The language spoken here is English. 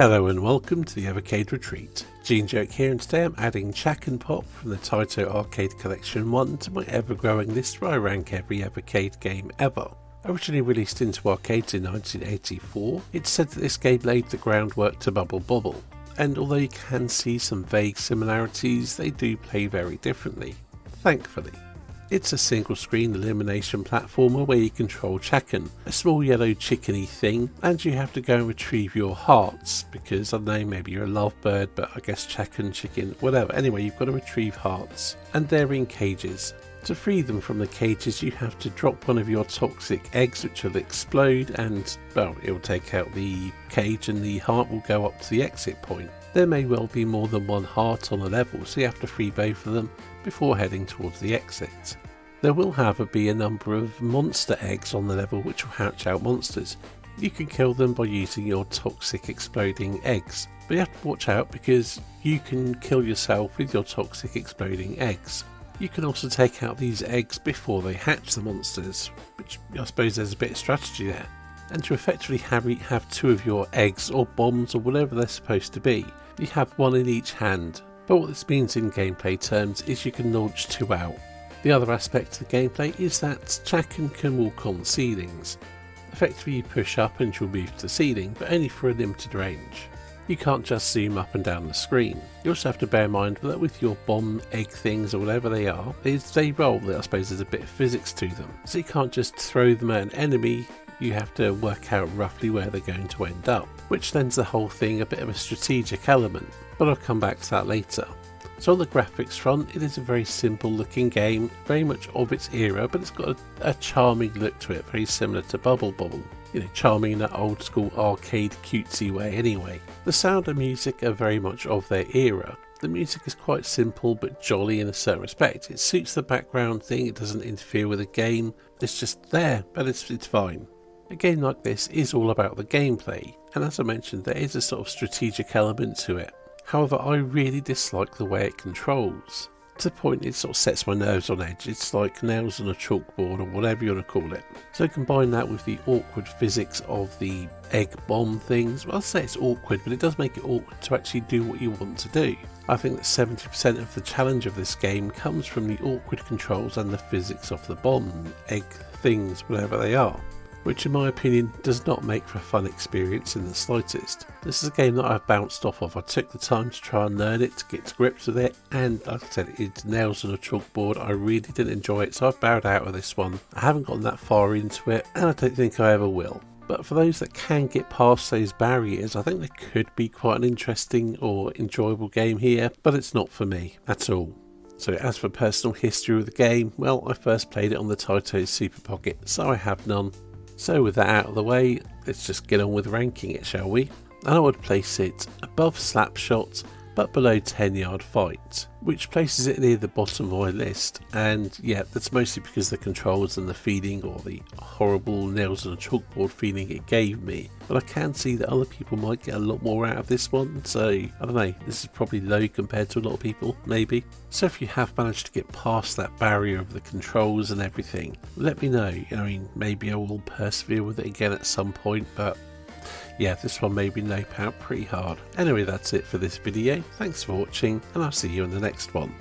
Hello and welcome to the Evercade Retreat. GeneJoke here, and today I'm adding Chack'n Pop from the Taito Arcade Collection 1 to my ever-growing list where I rank every Evercade game ever. Originally released into arcades in 1984, it's said that this game laid the groundwork to Bobl, and although you can see some vague similarities, they do play very differently, thankfully. It's a single screen elimination platformer where you control Chack'n, a small yellow chickeny thing, and you have to go and retrieve your hearts, because I don't know, maybe you're a lovebird, but I guess Chack'n, chicken, whatever. Anyway, you've got to retrieve hearts, and they're in cages. To free them from the cages, you have to drop one of your toxic eggs, which will explode, and, well, it'll take out the cage and the heart will go up to the exit point. There may well be more than one heart on a level, so you have to free both of them before heading towards the exit. There will, however, be a number of monster eggs on the level which will hatch out monsters. You can kill them by using your toxic exploding eggs, but you have to watch out because you can kill yourself with your toxic exploding eggs. You can also take out these eggs before they hatch the monsters, which I suppose there's a bit of strategy there. And to effectively have two of your eggs or bombs or whatever they're supposed to be, you have one in each hand. But what this means in gameplay terms is you can launch two out. The other aspect of the gameplay is that Chack'n can walk on ceilings. Effectively you push up and you'll move to the ceiling, but only for a limited range. You can't just zoom up and down the screen. You also have to bear in mind that with your bomb, egg things or whatever they are, they roll. I suppose there's a bit of physics to them. So you can't just throw them at an enemy, you have to work out roughly where they're going to end up, which lends the whole thing a bit of a strategic element, but I'll come back to that later. So on the graphics front, it is a very simple looking game, very much of its era, but it's got a charming look to it, very similar to Bobl. You know, charming in that old school arcade cutesy way anyway. The sound and music are very much of their era. The music is quite simple but jolly in a certain respect. It suits the background thing, it doesn't interfere with the game, it's just there, but it's fine. A game like this is all about the gameplay, and as I mentioned, there is a sort of strategic element to it. However, I really dislike the way it controls. To the point it sort of sets my nerves on edge. It's like nails on a chalkboard or whatever you want to call it. So combine that with the awkward physics of the egg bomb things. Well, I'll say it's awkward, but it does make it awkward to actually do what you want to do. I think that 70% of the challenge of this game comes from the awkward controls and the physics of the bomb, egg things, whatever they are, which in my opinion does not make for a fun experience in the slightest. This is a game that I've bounced off of. I took the time to try and learn it, to get to grips with it, and like I said, it's nails on a chalkboard. I really didn't enjoy it, so I've bowed out of this one. I haven't gotten that far into it, and I don't think I ever will. But for those that can get past those barriers, I think there could be quite an interesting or enjoyable game here, but it's not for me at all. So as for personal history of the game, well, I first played it on the Taito Super Pocket, so I have none. So with that out of the way, let's just get on with ranking it, shall we? And I would place it above Slapshot, but below 10 Yard Fight, which places it near the bottom of my list. And yeah, that's mostly because the controls and the feeling, or the horrible nails on a chalkboard feeling it gave me. But I can see that other people might get a lot more out of this one, so I don't know, this is probably low compared to a lot of people, maybe. So if you have managed to get past that barrier of the controls and everything, let me know. I mean, maybe I will persevere with it again at some point, but yeah, this one made me nope out pretty hard. Anyway, that's it for this video. Thanks for watching, and I'll see you in the next one.